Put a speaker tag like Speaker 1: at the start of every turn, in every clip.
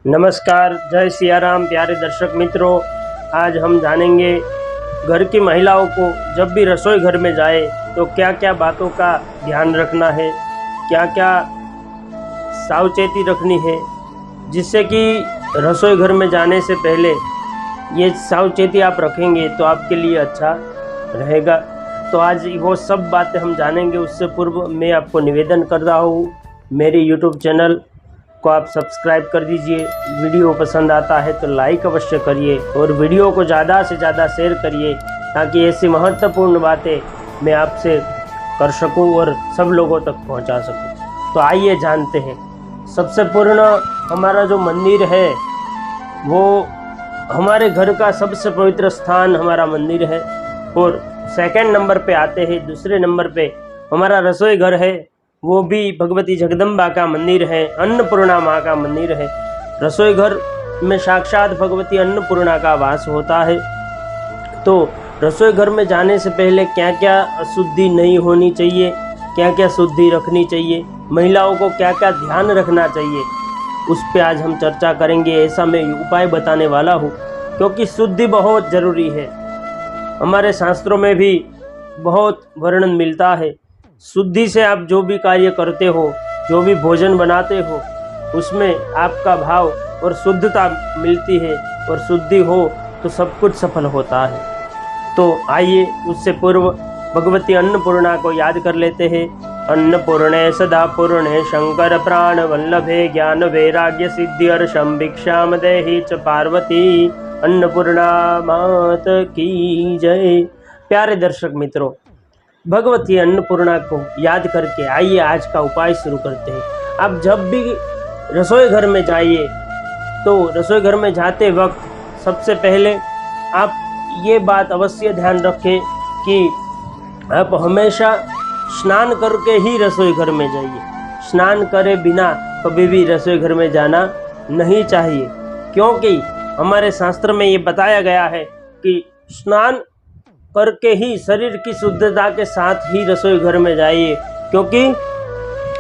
Speaker 1: नमस्कार, जय सिया राम। प्यारे दर्शक मित्रों, आज हम जानेंगे घर की महिलाओं को जब भी रसोई घर में जाए तो क्या क्या बातों का ध्यान रखना है, क्या क्या सावचेती रखनी है, जिससे कि रसोई घर में जाने से पहले ये सावचेती आप रखेंगे तो आपके लिए अच्छा रहेगा। तो आज वो सब बातें हम जानेंगे। उससे पूर्व मैं आपको निवेदन कर रहा हूँ, मेरी यूट्यूब चैनल को आप सब्सक्राइब कर दीजिए। वीडियो पसंद आता है तो लाइक अवश्य करिए और वीडियो को ज़्यादा से ज़्यादा शेयर करिए, ताकि ऐसी महत्वपूर्ण बातें मैं आपसे कर सकूं और सब लोगों तक पहुंचा सकूं। तो आइए जानते हैं। सबसे पूर्ण हमारा जो मंदिर है वो हमारे घर का सबसे पवित्र स्थान हमारा मंदिर है। और सेकंड नंबर पे आते हैं, दूसरे नंबर पे हमारा रसोई घर है, वो भी भगवती जगदम्बा का मंदिर है, अन्नपूर्णा माँ का मंदिर है। रसोई घर में साक्षात भगवती अन्नपूर्णा का वास होता है। तो रसोई घर में जाने से पहले क्या क्या अशुद्धि नहीं होनी चाहिए, क्या क्या शुद्धि रखनी चाहिए, महिलाओं को क्या क्या ध्यान रखना चाहिए, उस पर आज हम चर्चा करेंगे। ऐसा मैं उपाय बताने वाला हूँ, क्योंकि शुद्धि बहुत ज़रूरी है। हमारे शास्त्रों में भी बहुत वर्णन मिलता है। शुद्धि से आप जो भी कार्य करते हो, जो भी भोजन बनाते हो, उसमें आपका भाव और शुद्धता मिलती है, और शुद्धि हो तो सब कुछ सफल होता है। तो आइए उससे पूर्व भगवती अन्नपूर्णा को याद कर लेते हैं। अन्नपूर्णे सदा पूर्णे शंकर प्राण वल्लभे ज्ञान वैराग्य सिद्धि अर्षम भिक्षाम देहि च पार्वती अन्नपूर्णा मात की जय। प्यारे दर्शक मित्रों, भगवती अन्नपूर्णा को याद करके आइए आज का उपाय शुरू करते हैं। आप जब भी रसोई घर में जाइए तो रसोई घर में जाते वक्त सबसे पहले आप ये बात अवश्य ध्यान रखें कि आप हमेशा स्नान करके ही रसोई घर में जाइए। स्नान करे बिना कभी भी रसोई घर में जाना नहीं चाहिए, क्योंकि हमारे शास्त्र में ये बताया गया है कि स्नान करके ही शरीर की शुद्धता के साथ ही रसोई घर में जाइए। क्योंकि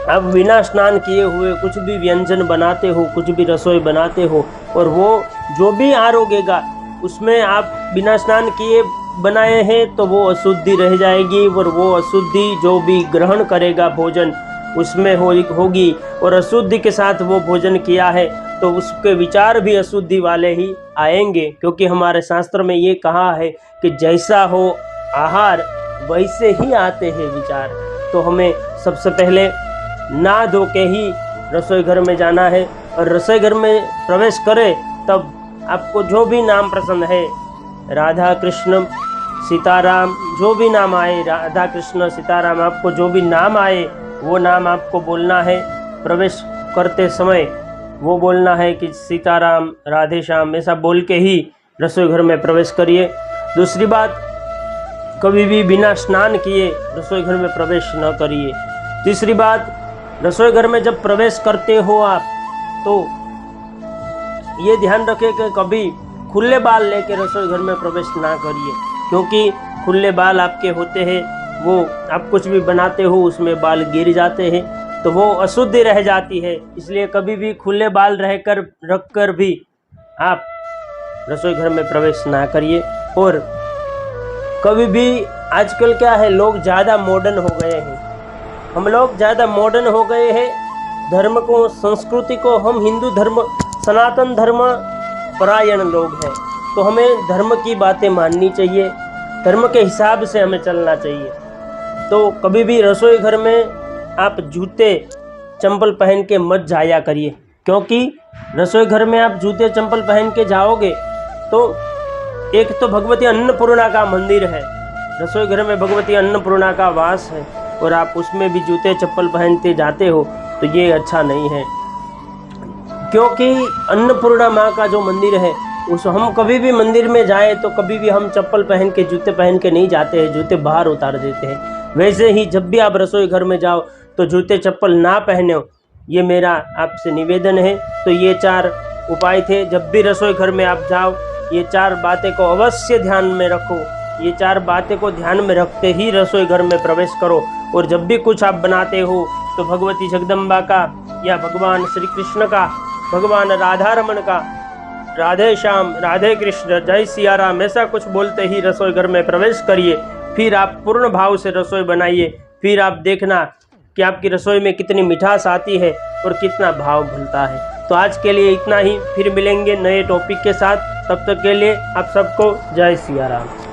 Speaker 1: आप बिना स्नान किए हुए कुछ भी व्यंजन बनाते हो, कुछ भी रसोई बनाते हो, और वो जो भी आरोगेगा उसमें आप बिना स्नान किए बनाए हैं तो वो अशुद्धि रह जाएगी, और वो अशुद्धि जो भी ग्रहण करेगा भोजन उसमें होगी, और अशुद्धि के साथ वो भोजन किया है तो उसके विचार भी अशुद्धि वाले ही आएंगे। क्योंकि हमारे शास्त्र में ये कहा है कि जैसा हो आहार वैसे ही आते हैं विचार। तो हमें सबसे पहले नहा धो के ही रसोई घर में जाना है, और रसोई घर में प्रवेश करें तब आपको जो भी नाम पसंद है, राधा कृष्ण सीताराम, जो भी नाम आए, राधा कृष्ण सीताराम, आपको जो भी नाम आए वो नाम आपको बोलना है। प्रवेश करते समय वो बोलना है कि सीताराम राधे श्याम, ऐसा बोल के ही रसोई घर में प्रवेश करिए। दूसरी बात, कभी भी बिना स्नान किए रसोई घर में प्रवेश न करिए। तीसरी बात, रसोई घर में जब प्रवेश करते हो आप तो ये ध्यान रखें कि कभी खुले बाल लेके रसोई घर में प्रवेश ना करिए, क्योंकि खुले बाल आपके होते हैं, वो आप कुछ भी बनाते हो उसमें बाल गिर जाते हैं तो वो अशुद्धि रह जाती है। इसलिए कभी भी खुले बाल रखकर भी आप रसोई घर में प्रवेश ना करिए। और कभी भी, आजकल क्या है, लोग ज़्यादा मॉडर्न हो गए हैं, हम लोग ज़्यादा मॉडर्न हो गए हैं। धर्म को, संस्कृति को, हम हिंदू धर्म, सनातन धर्म परायण लोग हैं, तो हमें धर्म की बातें माननी चाहिए, धर्म के हिसाब से हमें चलना चाहिए। तो कभी भी रसोई घर में आप जूते चंपल पहन के मत जाया करिए, क्योंकि रसोई घर में आप जूते चंपल पहन के जाओगे तो एक तो भगवती अन्नपूर्णा का मंदिर है, रसोई घर में भगवती अन्नपूर्णा का वास है, और आप उसमें भी जूते चप्पल पहनते जाते हो तो ये अच्छा नहीं है। क्योंकि अन्नपूर्णा माँ का जो मंदिर है, उस हम कभी भी मंदिर में जाएं तो कभी भी हम चप्पल पहन के, जूते पहन के नहीं जाते हैं, जूते बाहर उतार देते हैं। वैसे ही जब भी आप रसोई घर में जाओ तो जूते चप्पल ना पहने, ये मेरा आपसे निवेदन है। तो ये 4 उपाय थे। जब भी रसोई घर में आप जाओ ये 4 बातें को अवश्य ध्यान में रखो। ये 4 बातें को ध्यान में रखते ही रसोई घर में प्रवेश करो। और जब भी कुछ आप बनाते हो तो भगवती जगदम्बा का या भगवान श्री कृष्ण का भगवान राधा रमन का राधे श्याम, राधे कृष्ण, जय सिया राम ऐसा कुछ बोलते ही रसोई घर में प्रवेश करिए। फिर आप पूर्ण भाव से रसोई बनाइए। फिर आप देखना कि आपकी रसोई में कितनी मिठास आती है और कितना भाव भुलता है। तो आज के लिए इतना ही, फिर मिलेंगे नए टॉपिक के साथ। तब तक के लिए आप सबको जय सिया राम।